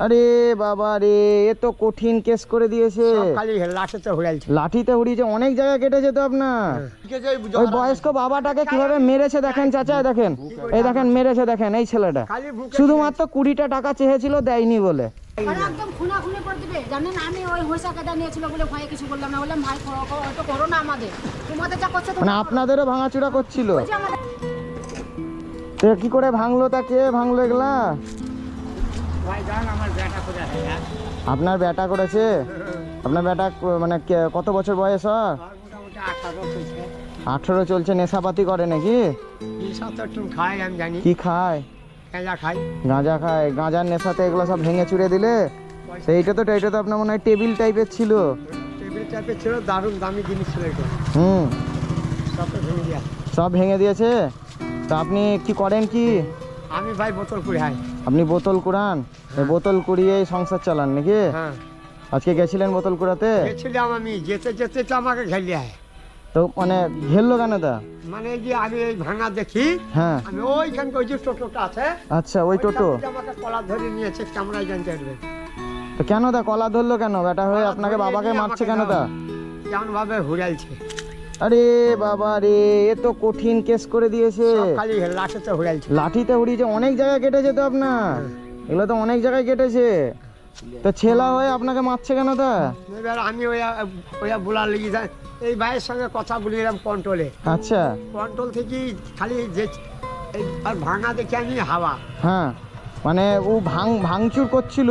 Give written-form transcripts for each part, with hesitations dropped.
আরে বাবা রে, এ তো কঠিন কেস করে দিয়েছে। খালি লাঠিতে হুড়াইছে, লাঠিতে উড়িয়েছে, অনেক জায়গায় কেটেছে তো আপনার। ওই বয়স্ক বাবাটাকে কিভাবে মেরেছে দেখেন চাচা, দেখেন এই দেখেন মেরেছে, দেখেন এই ছেলেটা শুধুমাত্র 20টা টাকা চেয়েছিল, দেয়নি বলে। একদম খুনাখুনি করে দিবে জানেন। আমি ওই হইসা কেদা নিয়েছিল বলে ভয়ে কিছু বললাম না, বললাম ভাই হয়তো করো না, আমাদের তোমাদের যা করছে মানে আপনাদেরও ভাঙাচুরা করছিল। তো কি করে ভাঙলো, তা কে ভাঙলো এগুলা? আপনার বেটা করেছে? আপনার বেটা মানে কত বছর বয়স? 18 চলছে। নেশাপাতি করে নাকি? কি খায়? গাঁজা খায়। গাঁজার নেশাতে এগুলো সব ভেঙে চুরে দিলে। এইটা তো আপনার মনে হয় টেবিল টাইপের ছিল। দারুণ দামি জিনিস ছিল। সব ভেঙে দিয়েছে। তো আপনি কি করেন কি? আমি ভাই বোতল কুড়াই। আপনি বোতল কুড়ান? বোতল কুড়িয়ে সংসার চালান নাকি? আজকে গেছিলেন বোতল কুড়াতে? গেছিলাম আমি, যেতে যেতে তো আমাকে ঘেলিয়ে। তো মানে ঘেরলো কেন তা? মানে যে আমি এই ভাঙা দেখি, হ্যাঁ আমি ওইখানে ওই যে টোটোটা আছে, আচ্ছা ওই টোটো আমাকে কলা ধরে নিয়েছে, ক্যামেরায় জানতে পারবে। তো কেন তা কলা ধরলো কেন? বেটা হয়ে আপনাকে বাবাকে মারছে কেন তা? কেমন ভাবে হুড়াইছে। আরে বাবা রে, এ তো কঠিন কেস করে দিয়েছে। খালি লাঠিতে হুড়াইছে। লাঠিতে উড়িয়েছে, অনেক জায়গায় কেটেছে তো আপনার। এগুলো তো অনেক জায়গায় কেটেছে। তো ছেলা হয়ে আপনাকে মারছে কেন তা? এবার আমি ওয়া বলা লেগে যায়, এই ভাইয়ের সঙ্গে কথা বলিলাম কন্ট্রোলে। আচ্ছা, কন্ট্রোল থেকে খালি যে আর ভাঙা দেখে আমি হাওয়া। হ্যাঁ মানে ও ভাঙচুর করছিল।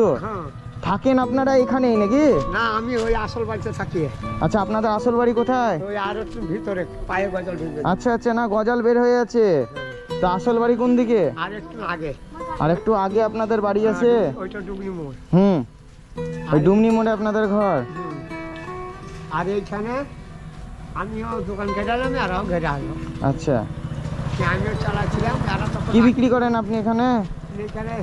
থাকেন আপনারা এখানেই নাকি? না, আমি ওই আসল বাড়িতে থাকি। আচ্ছা, আপনাদের আসল বাড়ি কোথায়? ওই আর একটু ভিতরে, পায়ে গজাল ঢুকবে। আচ্ছা আচ্ছা, না গজাল বের হয়ে আছে। তো আসল বাড়ি কোন দিকে? আর একটু আগে। আর একটু আগে আপনাদের বাড়ি আছে? ওইটা ডুগনি মোড়। ওই ডুমনি মোড়ে আপনাদের ঘর। আর এইখানে আমিও দোকান ঘেরালাম, আরও ঘেরা হলো। আচ্ছা, আমিও চালাচ্ছিলাম। কি বিক্রি করেন আপনি এখানে? এখানে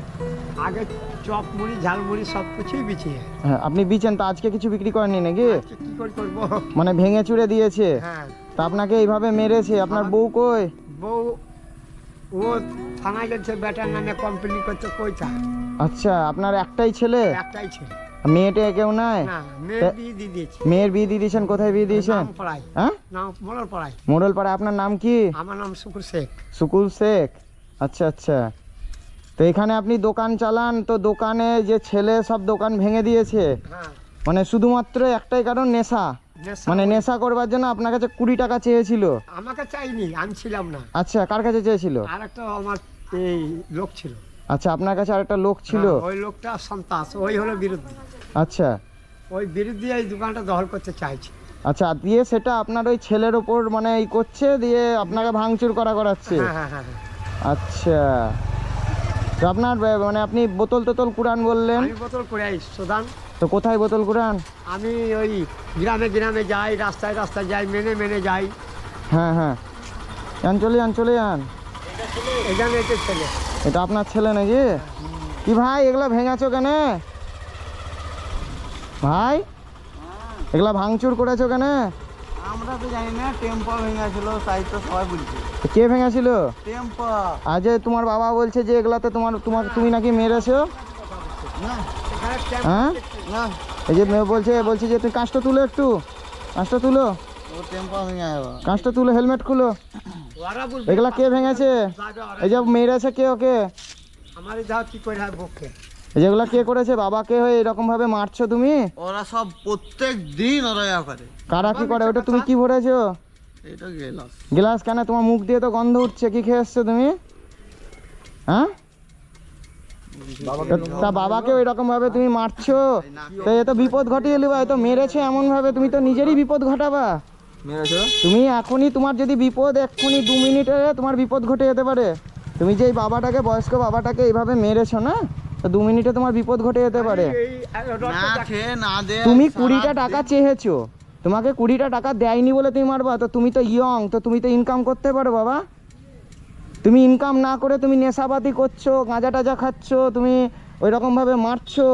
আগে চপ মুড়ি, ঝাল মুড়ি সব কিছুই বিছিয়ে। হ্যাঁ, আপনি বিচেন তো, আজকে কিছু বিক্রি করেননি নাকি? কি করে করবো? মানে ভেঙে চুরে দিয়েছে। হ্যাঁ। তা আপনাকে এইভাবে মেরেছে। আপনার বউ কই? বউ ও থানায় গেছে, বেটার নামে কমপ্লেন করতে। কইতা? আচ্ছা, আপনার একটাই ছেলে? একটাই ছেলে। মেয়েটা কেউ নাই? না, মেয়ের বিয়ে দিয়ে দিয়েছি। মেয়ের বিয়ে দিয়ে দিয়েছেন? কোথায় বিয়ে দিয়েছেন? হ্যাঁ, মোড়ল পাড়ায়। মোড়ল পাড়ায়। আপনার নাম কি? আমার নাম শুকুর শেখ। শুকুর শেখ। আচ্ছা আচ্ছা। তো এখানে আপনি দোকান চালান, তো দোকানে যে ছেলে সব দোকান ভেঙে দিয়েছে, মানে শুধুমাত্র একটাই কারণ, নেশা। মানে নেশা করবার জন্য আপনার কাছে 20 টাকা চেয়েছিল? আমাকে চাইনি, আমি ছিলাম না। আচ্ছা, কার কাছে চেয়েছিল? আরেকটা আমার এই লোক ছিল। আচ্ছা, আপনার কাছে আরেকটা লোক ছিল? ওই লোকটা সন্তাস, ওই হলো বিরোধী। আচ্ছা, ওই বিরোধী এই দোকানটা দখল করতে চাইছে। আচ্ছা, দিয়ে সেটা আপনার ওই ছেলের ওপর মানে এই করছে, দিয়ে আপনাকে ভাঙচুর করাচ্ছে। হ্যাঁ। আচ্ছা, তো আপনার মানে আপনি বোতল টোতল কুড়ান বললেন? আমি বোতল কুড়াই সুদান। তো কোথায় বোতল কুড়ান? আমি ওই গ্রামে গ্রামে যাই, রাস্তায় রাস্তায় যাই, মেনে যাই। হ্যাঁ, চলে যান। এখানে এটা ছেলে। এটা আপনার ছেলে নাকি? কি ভাই, এগুলা ভেঙেছো কেন ভাই? এগুলা ভাঙচুর করেছো কেন? আমরা তো জানি না, টেম্পো ভেঙেছিল, তাই তো সবাই বলছে। কে ভেঙেছিল? টেম্পো। আজ তোমার বাবা বলছে যে এগুলাতে তুমি নাকি মেরেছো। হ্যাঁ, এই যে বলছে যে তুমি কাঁচটা তুলো, একটু কাঁচটা তুলো, কাঁচটা তুলো, হেলমেট খুলো। এগুলা কে ভেঙেছে? এই যে মেরেছে কে ওকে? আমার কি করে বকে? যেগুলা কে করেছে? বাবাকে হয়ে এরকম ভাবে মারছো তুমি? ওরা সব প্রত্যেক দিন ওরা করে। কারা কি করে? ওটা তুমি কি ভরেছো? এটা গ্লাস। গ্লাস কেন? তোমার মুখ দিয়ে তো গন্ধ উঠছে। কি খেয়ে এসছো তুমি? হ্যাঁ, তা বাবাকে এরকম ভাবে তুমি মারছো, তো এ তো বিপদ ঘটিয়ে নেবা। এ তো মেরেছে এমন ভাবে, তুমি তো নিজেরই বিপদ ঘটাবা। তুমি এখনই, তোমার যদি বিপদ এক্ষুনি 2 মিনিটে তোমার বিপদ ঘটে যেতে পারে। তুমি যে এই বাবাটাকে, বয়স্ক বাবাটাকে এইভাবে মেরেছো না, তো 2 মিনিটে তোমার বিপদ ঘটে যেতে পারে। তুমি 20টা টাকা চেয়েছো, তোমাকে 20টা টাকা দেয়নি বলে তুমি মারবা? তো তুমি তো ইয়ং, তো তুমি তো ইনকাম করতে পারো বাবা। তুমি ইনকাম না করে তুমি নেশাপাতি করছো, গাঁজা টাজা খাচ্ছ, তুমি ওই রকমভাবে মারছো।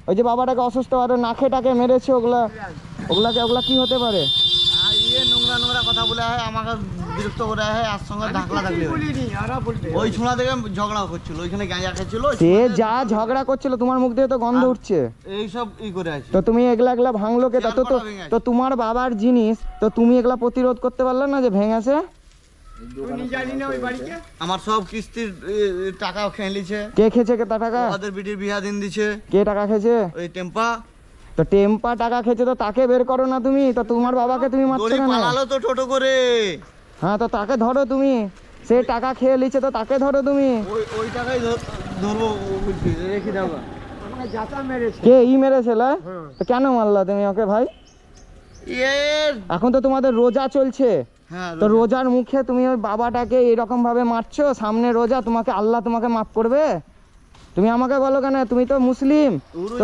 ওই যে বাবাটাকে অসুস্থ ভাবে নাকে টাকে মেরেছো, ওগুলা কি হতে পারে? নোংরা কথা বলে আমাকে বিরক্ত করে আর সঙ্গে ঢাকলা কিছুই থাকলে বলিনি, ওরা বলবে। ওই ছোঁড়া থেকে ঝগড়া করছিল, ওইখানে গাঁজা খাচ্ছিল, সে যা ঝগড়া করছিল তোমার মুখ দিয়ে তো গন্ধ উঠছে। এইসব ই করে আছে। তো তুমি এগুলা এগুলা ভাঙলো কে? তা তো তো- তো তোমার বাবার জিনিস তো তুমি এগুলা প্রতিরোধ করতে পারলে না যে ভেঙেছে? তুই জানি না ওই বাড়িতে? আমার সব কিস্তির টাকা খেয়ে নিছে, কে খেয়েছে কে তা টাকা? ওদের বিটির বিয়া দিন দিছে কে টাকা খেয়েছে? ওই টেম্পা। তো টেম্পা টাকা খেয়েছে তো তাকে বের করো না তুমি, তো তোমার বাবাকে তুমি মারছো দড়ি কেন? পালালো তো টোটো করে। হ্যাঁ তো তাকে ধরো তুমি, সে টাকা খেয়ে নিচ্ছে তো তাকে ধরো তুমি। ওই টাকাই ধরবো বলছি, রেখে দাও। আমাকে যাতা মেরেছে। কে ই মেরেছে লা? হ্যাঁ। তো কেন মারলা তুমি ওকে ভাই? এর এখন তো তোমাদের রোজা চলছে, হ্যাঁ তো রোজার মুখে তুমি ওই বাবাটাকে এরকম ভাবে মারছো, সামনে রোজা, তোমাকে আল্লাহ তোমাকে মাফ করবে? তুমি আমাকে বলো কেন, তুমি তো মুসলিম, তো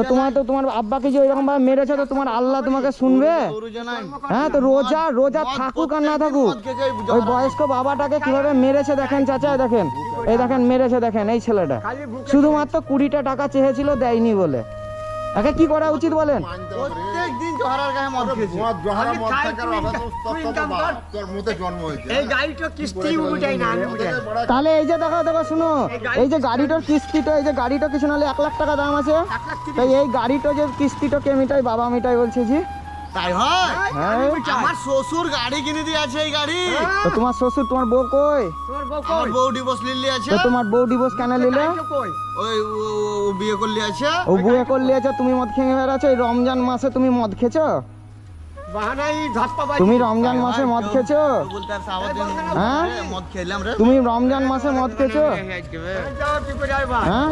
তোমার আব্বাকে যে ওইরকম ভাবে মেরেছে তো তোমার আল্লাহ তোমাকে শুনবে? হ্যাঁ তো রোজা রোজা থাকুক আর না থাকুক, ওই বয়স্ক বাবাটাকে কিভাবে মেরেছে দেখেন চাচা, দেখেন এই দেখেন মেরেছে, দেখেন এই ছেলেটা খালি বুকে শুধুমাত্র 20টা টাকা চেয়েছিল, দেয়নি বলে। একে কি করা উচিত বলেন? প্রত্যেকদিন জহরার গায়ে মদ খেয়েছে। আমি খাই, তুই ইনকাম কর। তোর মুখে জন্ম হয়েছে এই গাড়িটা কিস্তি উঠাই না, আমি উঠাই। তাহলে এই যে দেখো দেখো শুনো, এই যে গাড়িটার কিস্তিটা, এই যে গাড়িটা কিছু নাহলে 1 লাখ টাকা দাম আছে, 1,30,000 তাই এই গাড়িটা যে কিস্তিটা কে মিটাই? বাবা মিটাই বলছে জি। তাই হয়? হ্যাঁ আমার শ্বশুর গাড়ি কিনে দিয়ে আছে, এই গাড়ি। তো তোমার শ্বশুর তোমার বউ কই? তোর বউ আমার কই? বউ ডিভোর্স লিলি আছে, তো তোমার বউ ডিভোর্স কেন নিলে? গাড়িটা কই? ওই ও বিয়ে করলি আছে। ও বুয়ে করলে আছে, তুমি মদ খেয়ে বেড়াচ্ছ, এই রমজান মাসে তুমি মদ খেছো? বাহানাই ধাপ্পা বাজি। তুমি রমজান মাসে মদ খেছো? বলতে আর সাবাদ দিন হ্যাঁ? মদ খেলাম রে। তুমি রমজান মাসে মদ খেছো? যাও কি করে আইবা? হ্যাঁ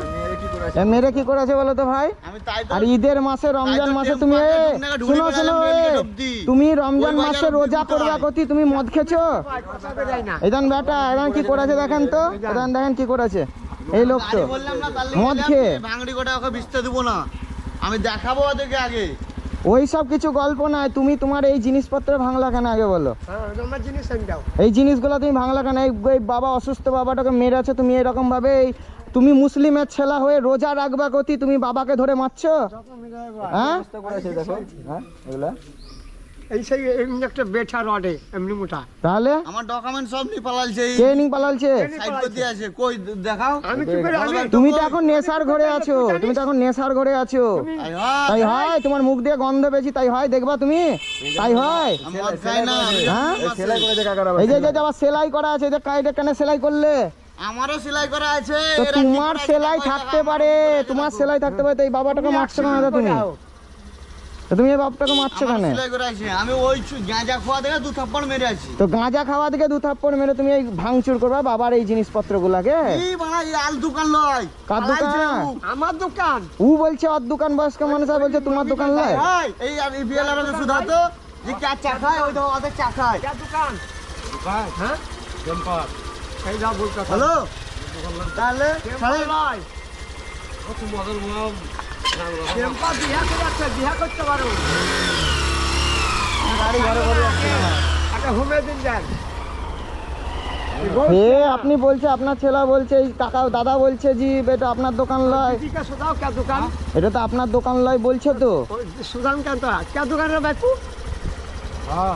এ মেরে কি করেছে বলো তো ভাই? আমি তাই তো আর ঈদের মাসে রমজান তাই তো মাসে তুমি টেম্পাকে ঢুকে শুনো ঢুকে শুনো বেড়ালাম এ, রেলগেট অব্দি। তুমি রমজান ওই মাসে বাজার রোজা অব্দি করবা কোথায়? কতি, তুমি মদ খেছো? কথা বেরাই না। এদান বেটা এদান কি করেছে দেখেন তো, এদান দেখেন কি করেছে এই লোক তো গাড়ি বললাম না তার মদ লেগে খেয়ে। ভাঙড়ি গোটা ওকে বিচতে দেবো না, আমি দেখাবো ওদেরকে আগে। ওই সব কিছু গল্প নাই, তুমি তোমার এই জিনিসপত্র ভাঙলা কেন আগে বলো? হ্যাঁ, আমার জিনিস আমি দাও। এই জিনিসগুলো তুমি ভাঙলা কেন? এই বাবা অসুস্থ বাবাটাকে মেরেছে, তুমি এরকম ভাবে তুমি মুসলিমের ছেলা হয়ে রোজা রাখবা কতি, তুমি বাবাকে ধরে মারছো? হ্যাঁ এই সেই এমনি একটা বেঠা রডে এমনি মোটা। তাহলে আমার ডকুমেন্ট সব নিয়ে পালালছে, কে নি পালালছে? সাইড করতে আছে, কই দেখাও। আমি কি করে আমি তুমি তো এখন নেশার ঘরে আছো, তুমি তো এখন নেশার ঘরে আছো। তাই হয়? তাই হয়? তোমার মুখ দিয়ে গন্ধ পেয়েছি, তাই হয়? দেখবা তুমি, তাই হয়? আমি মদ খাই না। হ্যাঁ? সেলাই করে এই যে যে আবার সেলাই করা আছে, এই যে কাইটা কেন সেলাই করলে? আমারও সেলাই করা আছে। তো এরা কি তোমার করে আছে সেলাই দেখো, থাকতে দেখো, পারে, আমার তোমার সেলাই থাকতে পারে, তো এই বাবাটাকে মারছো কেন তুমি? তো তুমি এই বাপটাকে মারছো আমার কেন? সেলাই করা আছে। আমি ওই গাঁজা খোয়া দেখে 2 থাপ্পড় মেরে আছি। তো গাঁজা খাওয়া থেকে 2 থাপ্পড় মেরে তুমি এই ভাঙচুর করবা বাবার এই জিনিসপত্রগুলাকে? এই বাড়া, এই আল দোকান লয়। কার পালাইছে দোকান? ও। আমার দোকান। ও বলছে ওর দোকান, বয়স্ক মানুষ আর বলছে তোমার দোকান লয়। এই আর এই বিয়েলারা শুধাতো যে কে চা খায়, ওই তো ওদের চা খায়। क्या दुकान? दुकान हाँ? टेम्पर। कहीं जा बोलता था। হ্যালো তাহলে टेम्पर लाई। टेम्पर बिहा করে আছে, বিহা করতে পারো। গাড়ি ঘরে ঘরে যাচ্ছে না। একটা হোমে দিন যান। হে আপনি বলছে, আপনার ছেলে বলছে, এই কাকা দাদা বলছে জি এটা আপনার দোকান লয়, दीदी का सुधाओ क्या दुकान? এটা তো আপনার দোকান লয় বলছে তো। सुधान का तो क्या दुकान है बैठू? हाँ।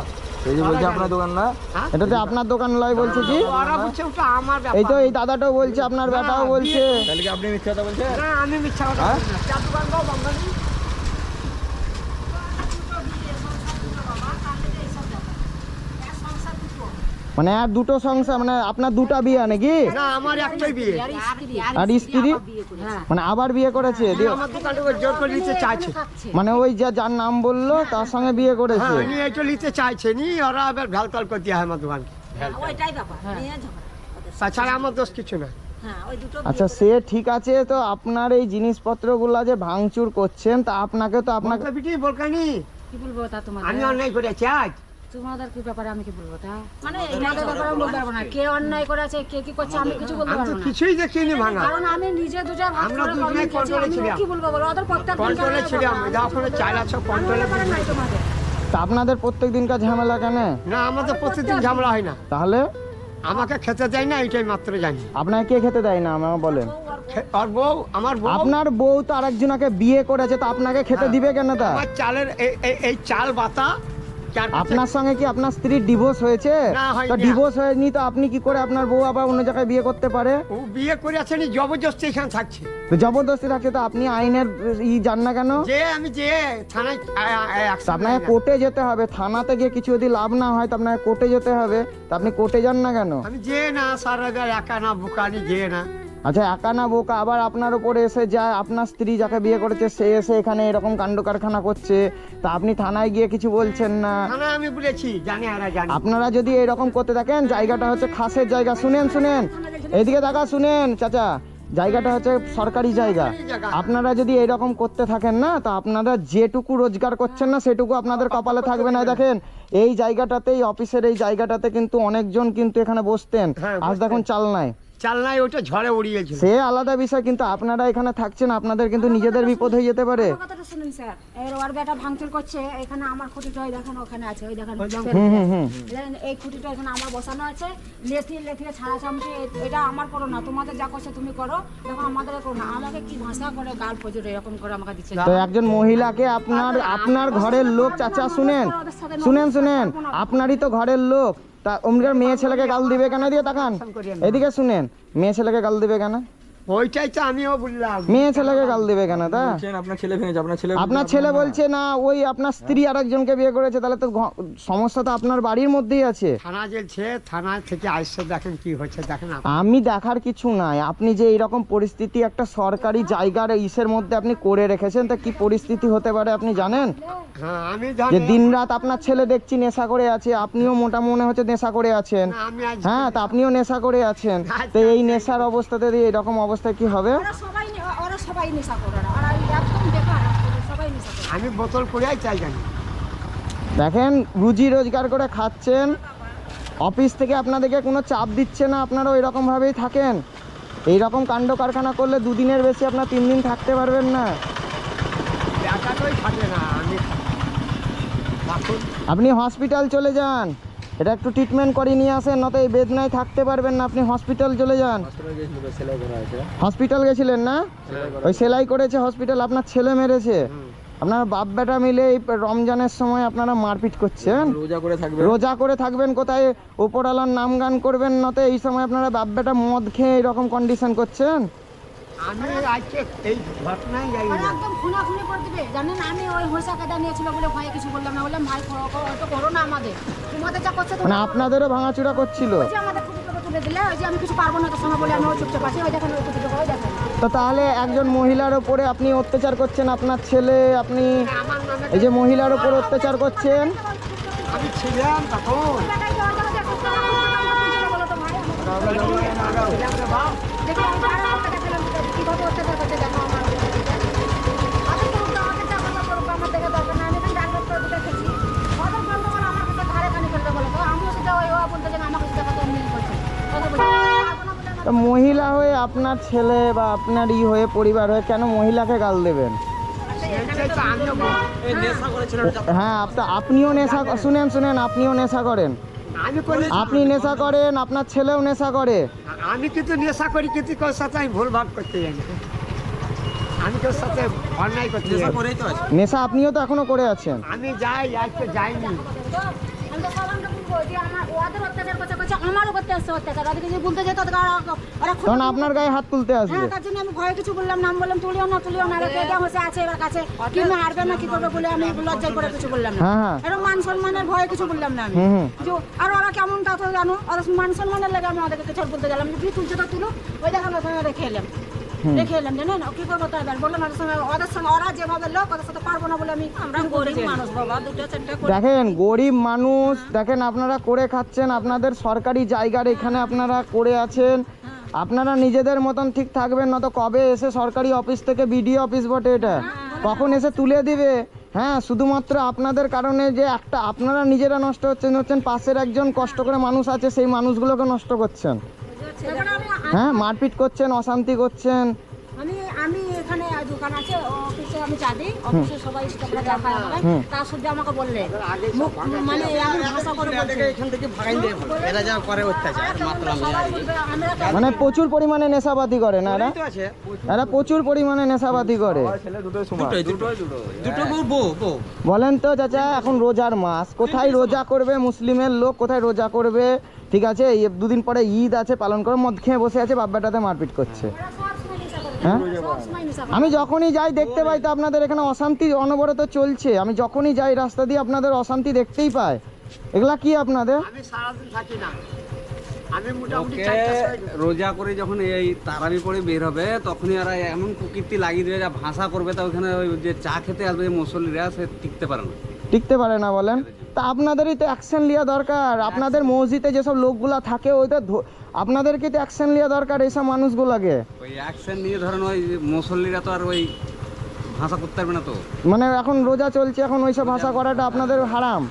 এই যে বলছে আপনার দোকান না, हाँ? এটা তো আপনার দোকান লয় বলছে জি। ওরা বলছে ওটা আমার ব্যাপার। এই তো এই দাদাটাও বলছে, আপনার বেটাও বলছে। না আমি মিথ্যা কথা বলছি না। क्या दुकान দাও বাঙালি? মানে আর দুটো সংসার, মানে আপনার দুটা বিয়ে নাকি? না আমার একটাই বিয়ে। আর স্ত্রী মানে আবার বিয়ে করেছে দিয়ে? আমার দোকানটা জোর করে নিতে চাইছে। মানে ওই যার নাম বললো তার সঙ্গে বিয়ে করেছে? হ্যাঁ উনি এইটা নিতে চাইছে নি, ওরা আবার ভ্যালকাল করে দেওয়া হয় আমার দোকানকে। ওইটাই ব্যাপার নিয়ে ঝগড়া ওদের। তাছাড়া আমার দোষ কিছু না। হ্যাঁ ওই দুটো আচ্ছা সে ঠিক আছে, তো আপনার এই জিনিসপত্রগুলা যে ভাঙচুর করছেন তা আপনাকে তো আপনাকে আপনাকে বিটি বলকানি কি বলবো তা তোমাদের? আমি অন্যায় করেছি আজ। তোমাদের কি ব্যাপারে আমি কি বলবো তা? মানে তোমাদের ব্যাপারে আমি বলতে পারবো না, কে অন্যায় করেছে কে কি করছে আমি কিছু বলতে আমি তো পারবো না। কিছুই দেখিনি ভাঙা। কারণ আমি নিজে দুটো ভাগ আমরা করে দুজনেই কর্মে গেছি, কন্ট্রোলে আমি ছিলাম। কি বলবো বলো? ওদের প্রত্যেক দিন কন্ট্রোলে ছিলাম, যা ওখানে চাল আছে কন্ট্রোলে। নাই তোমাদের। তা আপনাদের প্রত্যেক দিনকার ঝামেলা কেন? না আমাদের প্রতিদিন ঝামেলা হয় না, তাহলে আমাকে খেতে দেয় না, এইটাই মাত্র জানি। আপনাকে কে খেতে দেয় না আমাকে বলেন? আর বউ আমার বউ আপনার বউ তো আরেকজনকে বিয়ে করেছে, তো আপনাকে খেতে দিবে কেন তা? আমার চালের এই চাল বাতা যার কাছে- আপনার সঙ্গে কি আপনার স্ত্রীর ডিভোর্স হয়েছে? না, হয়নি। তো ডিভোর্স হয়নি তো আপনি কি করে আপনার বউ আবার অন্য জায়গায় বিয়ে করতে পারে? ও বিয়ে করে আসেনি, জবরদস্তি এখানে থাকছে। তো জবরদস্তি থাকছে তো আপনি আইনের জান না কেন? আমি যে থানায় তো আপনাকে কোর্টে যেতে হবে, থানাতে গিয়ে কিছু যদি লাভ না হয় তো আপনাকে কোর্টে যেতে হবে, তো আপনি কোর্টে যান না কেন? আমি যে না সারা একা না বোকানি যে না। আচ্ছা, একা না বোকা, আবার আপনার উপরে এসে যায় আপনার স্ত্রী যাকে বিয়ে করেছে সে এসে এখানে এরকম কাণ্ড কারখানা করছে, তা আপনি থানায় গিয়ে কিছু বলছেন না? থানায় আমি বলেছি, জানি আর জানি। আপনারা যদি এরকম করতে থাকেন, জায়গাটা হচ্ছে খাসের জায়গা, শুনেন এইদিকে দেখা, শুনেন চাচা, জায়গাটা হচ্ছে সরকারি জায়গা। আপনারা যদি এরকম করতে থাকেন না, তো আপনারা যেটুকু রোজগার করছেন না সেটুকু আপনাদের কপালে থাকবে না। দেখেন এই জায়গাটাতেই, অফিসের এই জায়গাটাতে কিন্তু অনেকজন কিন্তু এখানে বসতেন, হ্যাঁ, আজ দেখুন চাল নাই। চালনায় ওটা ঝড়ে উড়িয়েছিল। সে আলাদা বিষয়, কিন্তু আপনারা এখানে থাকছেন, আপনাদের কিন্তু নিজেদের বিপদ হয়ে যেতে পারে। আমার কথাটা শুনুন স্যার, ওর বেটা ভাঙচুর করছে, এখানে আমার খুঁটিটা ওই দেখেন ওখানে আছে, ওই দেখেন দেখেন, এই খুঁটিটা এখানে আমার বসানো আছে, লেথিয়ে ছাড়া চামচে, এটা আমার করো না, তোমাদের যা করছে তুমি করো, দেখো আমাদের করো না। আমাকে কি ভাষা করে গাল পর্যন্ত এরকম করে আমাকে দিচ্ছে। তো একজন মহিলাকে আপনার ঘরের লোক, চাচা শুনেন, আপনারই তো ঘরের লোক, তা ওমকার মেয়ে ছেলেকে গাল দিবে কেন? দিয়ে তাকান এদিকে, শুনেন, মেয়ে ছেলেকে গাল দিবে কেন? ওইটাই তো আমিও বললাম, মেয়ে ছেলেকে গাল দিবে কেন? তা আপনার ছেলে ভেঙেছে, আপনার ছেলে বলছে না, ওই আপনার স্ত্রী আরেকজনকে বিয়ে করেছে, তাহলে তো সমস্যা তো আপনার বাড়ির মধ্যেই আছে। থানা জেলছে, থানা থেকে আসছে, দেখেন কি হচ্ছে দেখেন। আমি দেখার কিছু নাই, আপনি যে এইরকম পরিস্থিতি একটা সরকারি জায়গার ইসের মধ্যে আপনি করে রেখেছেন, তা কি পরিস্থিতি হতে পারে আপনি জানেন? হ্যাঁ আমি যে জানি। দিনরাত আপনার ছেলে দেখছি নেশা করে আছে, আপনিও মোটা মনে হচ্ছে নেশা করে আছেন। না, আমি আজ হ্যাঁ, তা আপনিও নেশা করে আছেন, তো এই নেশার অবস্থাতে দিয়ে এরকম অবস্থায় কি হবে? ওরা সবাই নেশা করে, ওরা একদম বেকার, সবাই নেশা করে। আমি বোতল করেই চাই জানি। দেখেন, রুজি রোজগার করে খাচ্ছেন, অফিস থেকে আপনাদেরকে কোনো চাপ দিচ্ছে না, আপনারা ওই রকমভাবেই থাকেন। এইরকম কাণ্ড কারখানা করলে দুদিনের বেশি আপনার 3 দিন থাকতে পারবেন না। একাই থাকে না, আমি আপনি হসপিটাল চলে যান, এটা একটু ট্রিটমেন্ট করে নিয়ে আসেন, নয়তো এই বেদনায় থাকতে পারবেন না। আপনি হসপিটাল চলে যান। হসপিটাল গেছিলেন না? ওই সেলাই করেছে হসপিটাল, আপনার ছেলে মেরেছে। আপনার বাপ বেটা মিলে এই রমজানের সময় আপনারা মারপিট করছেন। রোজা করে থাকবেন কোথায়? উপরওয়ালার নাম গান করবেন, নয়তো এই সময় আপনারা বাপ বেটা মদ খেয়ে এরকম কন্ডিশন করছেন। আমি আজকে এই ঘটনায় যাই ওরা না। একদম খুনাখুনি করে দিবে, জানেন? আমি ওই হইসা কেদা নিয়েছিল বলে ভয়ে কিছু বললাম না, বললাম ভাই হয়তো করো না, আমাদের তোমাদের যা করছে মানে আপনাদেরও ভাঙাচুরা করছিল। ওই যে আমাদের খুঁটি করে তুলে দিলে, ওই যে আমি কিছু পারবো না তোর সঙ্গে বলে আমি ওই চুপচাপ আছি, ওই দেখেন ওই খুঁটি করে দেখেন। তো তাহলে একজন মহিলার ওপরে আপনি অত্যাচার করছেন, আপনার ছেলে, আপনি আমার নামে এই যে মহিলার ওপর অত্যাচার করছেন। আমি ছিলাম তখন। তো মহিলা হয়ে আপনার ছেলে বা আপনার হয়ে পরিবার হয়ে কেন মহিলাকে গাল দেবেন? সেইটাই তো আমিও বলছি। হ্যাঁ, আপনিও নেশা, শুনেন, আপনিও নেশা করেন, আমি করি, আপনি নেশা করেন, আপনার ছেলেও নেশা করে। আমি কিন্তু নেশা করি, কিন্তু কারোর সাথে আমি ভুল ভাব করতে যাই না। আমি তোর সাথে অন্যায় করতে যাই না। নেশা আপনিও তো এখনো করে আছেন। আমি যাই, আজকে যাইনি। আমারও করতে আসছে অত্যাচার, ওদেরকে যে বলতে যেত ওরা তখন আপনার গায়ে হাত তুলতে আসবে। হ্যাঁ, তার জন্য আমি ভয়ে কিছু বললাম না, আমি বললাম তুলিও না, আছে এবার কাছে কি হারবে না কি করবে বলে আমি লজ্জায় করে কিছু বললাম না। হ্যাঁ। এরকম মান সম্মানের ভয়ে কিছু বললাম না আমি। আর ওরা কেমন তা তো জানো, ওরা মান সম্মানের লাগে আমি ওদেরকে কিছু বলতে গেলাম, যে তুলছে তো তুলো, ওই দেখানো রেখে এলাম, জানেন কি করবো? তো এবার বললাম ওদের সঙ্গে ওরা যেভাবে লোক, ওদের সাথে পারবো না বলে আমরা গরিব মানুষ বাবা, 2-4 দেখেন গরিব মানুষ, দেখেন আপনারা করে খাচ্ছেন, আপনাদের সরকারি জায়গার এখানে আপনারা করে আছেন, আপনারা নিজেদের মতন ঠিক থাকবেন, না তো কবে এসে সরকারি অফিস থেকে বিডিও অফিস বটে এটা, কখন এসে তুলে দিবে। হ্যাঁ, শুধুমাত্র আপনাদের কারণে যে একটা আপনারা নিজেরা নষ্ট হচ্ছেন, পাশের একজন কষ্ট করে মানুষ আছে সেই মানুষগুলোকে নষ্ট করছেন। হ্যাঁ, মারপিট করছেন, অশান্তি করছেন। আমি এখানে দোকান আছে অফিসে আমি চা দিই, অফিসে সবাই স্টাফরা চা খায় আমাকে, তার সঙ্গে আমাকে বললে মানে এমন ভাষা করে বলছে, এখান থেকে ভাগাই দিয়ে বলো। এরা যা করে অত্যাচার মাত্র সবাই বলবে আমরা মানে প্রচুর পরিমাণে নেশাপাতি করে না এরা? আছে এরা প্রচুর পরিমাণে নেশাপাতি করে। দুটো বউ বলেন তো চাচা, এখন রোজার মাস, কোথায় রোজা করবে মুসলিমের লোক, কোথায় রোজা করবে? ঠিক আছে, এই দুদিন পরে ঈদ আছে, পালন করে মদ খেয়ে বসে আছে, বাপ বেটাতে মারপিট করছে। সবসময় নেশা করে, হ্যাঁ? সবসময় নেশা করে। আমি যখনই যাই দেখতে পাই তো আপনাদের এখানে অশান্তি অনবরত চলছে। আমি যখনই যাই রাস্তা দিয়ে আপনাদের অশান্তি দেখতেই পাই। এগুলা কি আপনাদের? আমি সারাদিন থাকি না, আমি মোটামুটি ওকে 4টার সময় রোজা করে যখন এই তারাবি পরে বের হবে তখনই এরা এমন কুকীর্তি লাগিয়ে দেবে, যা ভাষা করবে, তা ওখানে ওই যে চা খেতে আসবে যে মুসল্লিরা, সে টিকতে পারে না। টিকতে পারে না বলেন? তা আপনাদেরই তো অ্যাকশন নেওয়া দরকার। আপনাদের মসজিদে যেসব লোকগুলা থাকে ওইটা আপনাদেরকে তো অ্যাকশন নেওয়া দরকার এইসব মানুষগুলাকে। ওই অ্যাকশন নিয়ে ধরেন ওই মুসল্লিরা তো আর ওই ভাষা করতে পারবে না তো। মানে এখন রোজা চলছে, এখন ওইসব ভাষা করাটা আপনাদের হারাম।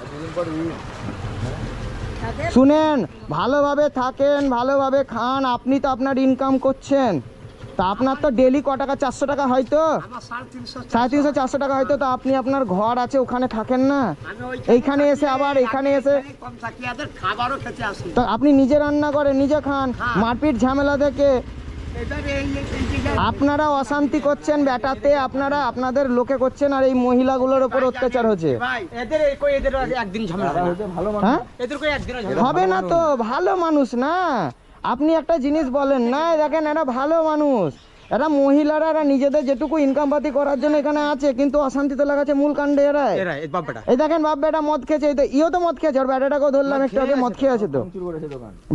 শুনেন, ভালোভাবে থাকেন, ভালোভাবে খান, আপনি তো আপনার ইনকাম করছেন, তা আপনার তো ডেলি ক টাকা? 400 টাকা হয়তো, আমার 350 350 400 টাকা হয়তো। তো আপনি আপনার ঘর আছে ওখানে থাকেন না, আমি ওই এইখানে এসে আবার এখানে এসে কম থাকি, এদের খাবারও খেতে আসি। তো আপনি নিজে রান্না করেন, নিজে খান, মারপিট ঝামেলা থেকে এবারে এই জায়গায় আপনারা অশান্তি করছেন বেটাতে, আপনারা আপনাদের লোকে করছেন, আর এই মহিলাগুলোর উপর অত্যাচার হচ্ছে। ভাই এদের একদিন ঝামেলা হবে না। হ্যাঁ, এদের কই একদিনও ঝামেলা হবে না তো, ভালো মানুষ না। আপনি একটা জিনিস বলেন না, দেখেন এরা ভালো মানুষ, এরা মহিলারা, এরা নিজেদের যেটুকু ইনকাম পাতি করার জন্য এখানে আছে, কিন্তু অশান্তি তো লাগাচ্ছে মূল কাণ্ডে এরাই। এরা এই বাপ বেটা এই দেখেন বাপ বেটা মদ খেয়েছে, এই তো ইও তো মদ খেয়েছে, ওর বেটাটাকেও ধরলাম একটু আগে, মদ খেয়ে আছে তো,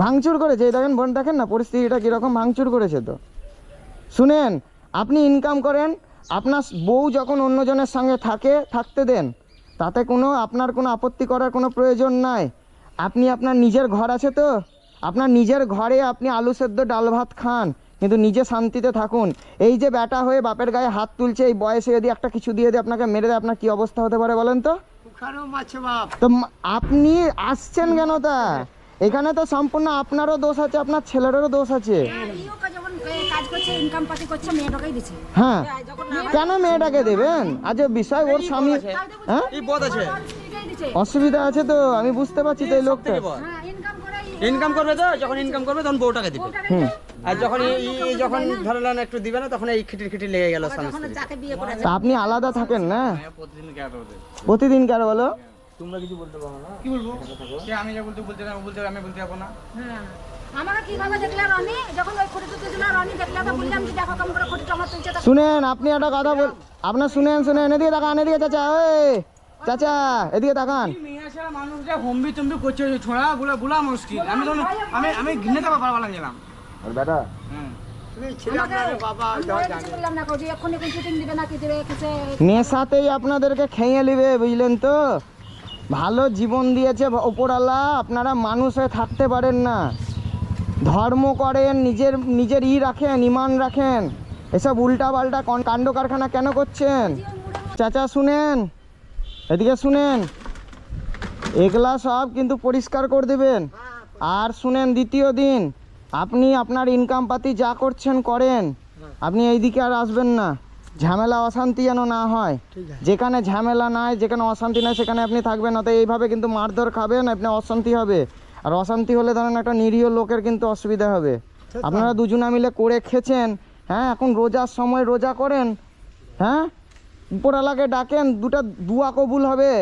ভাঙচুর করেছে। এই দেখেন বোন, দেখেন না পরিস্থিতিটা কিরকম, ভাঙচুর করেছে তো। শুনেন, আপনি ইনকাম করেন, আপনার বউ যখন অন্যজনের সঙ্গে থাকতে দেন, তাতে আপনার কোনো আপত্তি করার কোনো প্রয়োজন নাই। আপনি আপনার নিজের ঘর আছে তো, আপনার নিজের ঘরে আপনি আলু সেদ্ধ ডাল ভাত খান, কিন্তু নিজে শান্তিতে থাকুন। এই যে বেটা হয়ে বাপের গায়ে হাত তুলছে, এই বয়সে যদি একটা কিছু দিয়ে দিয়ে আপনাকে মেরে দেয়, আপনার কি অবস্থা হতে পারে বলেন তো? ওখানেও মাছে বাপ, তো আপনি আসছেন কেন? তা এখানে তো সম্পূর্ণ আপনারও দোষ আছে, আপনার ছেলেরও দোষ আছে। আর ইও যখন কাজ করছে, ইনকাম পাতি করছে, মেয়েটাকেই দিচ্ছে। হ্যাঁ, যখন কেন মেয়েটাকে দেবেন? আজ বিষয় ওর স্বামী, হ্যাঁ এই বদ আছে, স্ত্রীকেই দিচ্ছে। অসুবিধা আছে তো, আমি বুঝতে পারছি তো এই লোকটা। হ্যাঁ, ইনকাম করে ইনকাম করবে তো, যখন ইনকাম করবে তখন বউটাকে দিবে। হুম, আর যখন যখন ধরলেন একটু দিবে না, তখন এই খিটির লেগে গেল স্বামী যখন স্ত্রী। যাকে বিয়ে করেছে তা আপনি আলাদা থাকেন না প্রতিদিন কেন ওদের প্রতিদিন? কেন বলো? আমি যা বলতে আমি বলতে যাবো না। হ্যাঁ, আমাকে কিভাবে দেখলে রনি, যখন ওই খুঁটি তুলছিল রনি দেখলে তো বললাম যে দেখো কেমন করে খুঁটিটা আমার তুলছে, তা শুনেন, আপনি একটা কথা আপনার শুনেন, এদিকে তাকান, এদিকে চাচা, ওই চাচা এদিকে তাকান। মেয়ে ছেলে মানুষ যে হম্বি চম্বি করছে, ছোড়া গুলা মুশকিল। আমি তখন আমি ঘৃণাতে পারলাম গেলাম। তুমি ছিলে আপনার বাবা আমি কিছু বললাম না, যে এখন শুটিং দিবে না কি দিবে কিছু। নেশাতেই আপনাদেরকে খেয়ে নিবে, বুঝলেন তো? ভালো জীবন দিয়েছে ওপরওয়ালা, আপনারা মানুষ হয়ে থাকতে পারেন না, ধর্ম করেন, নিজের রাখেন, ইমান রাখেন, এসব উল্টা পাল্টা কাণ্ড কারখানা কেন করছেন? চাচা শুনেন, এদিকে শুনেন, এগুলা সব কিন্তু পরিষ্কার করে দেবেন। আর শুনেন, দ্বিতীয় দিন আপনি আপনার ইনকাম পাতি যা করছেন করেন, আপনি এইদিকে আর আসবেন না, ঝামেলা অশান্তি যেন না হয়। যেখানে ঝামেলা নাই, যেখানে অশান্তি নাই, সেখানে আপনি থাকবেন না। তো এইভাবে কিন্তু মারধর খাবেন, আপনি অশান্তি হবে, আর অশান্তি হলে ধরেন একটা নিরীহ লোকের কিন্তু অসুবিধা হবে। আপনারা দুজনা মিলে করে খেছেন, হ্যাঁ, এখন রোজার সময় রোজা করেন, হ্যাঁ, উপরওয়ালাকে ডাকেন, দুয়া কবুল হবে।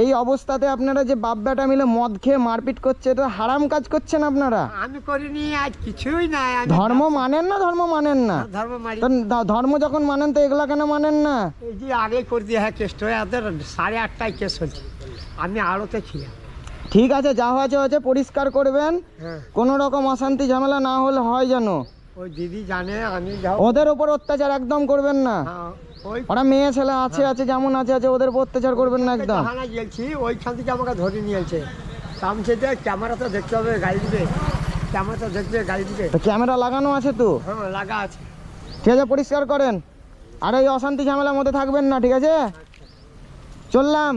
এই অবস্থাতে আপনারা যে বাপ বেটা মিলে মদ খেয়ে মারপিট করছে, এটা হারাম কাজ করছেন আপনারা। আমি করিনি, আজ কিছুই নাই। আমি ধর্ম মানেন না? ধর্ম মানেন না? ধর্ম মারি। তো ধর্ম যখন মানেন তো এগুলা কেন মানেন না? এই যে আগে করে দিয়ে হ্যাঁ কেসটা হয়, এদের 8:30টায় কেস হচ্ছে, আমি আড়তে ছিলাম। ঠিক আছে, যা হয়েছে পরিষ্কার করবেন, হ্যাঁ, কোনো রকম অশান্তি ঝামেলা না হলে হয় যেন। ওই দিদি জানে আমি যাও। ওদের ওপর অত্যাচার একদম করবেন না। হ্যাঁ, ওই ওরা মেয়ে ছেলে আছে যেমন আছে ওদের উপর অত্যাচার করবেন না একদম। থানায় গেছি, ওইখান থেকে আমাকে ধরে নিয়েছে। আমি সেটা ক্যামেরা তো দেখতে হবে, গাড়ি দিবে, ক্যামেরা তো দেখবে, গাড়ি দিবে। তো ক্যামেরা লাগানো আছে তো, হ্যাঁ লাগা আছে। ঠিক আছে, পরিষ্কার করেন, আর এই অশান্তি ঝামেলার মধ্যে থাকবেন না, ঠিক আছে? চললাম।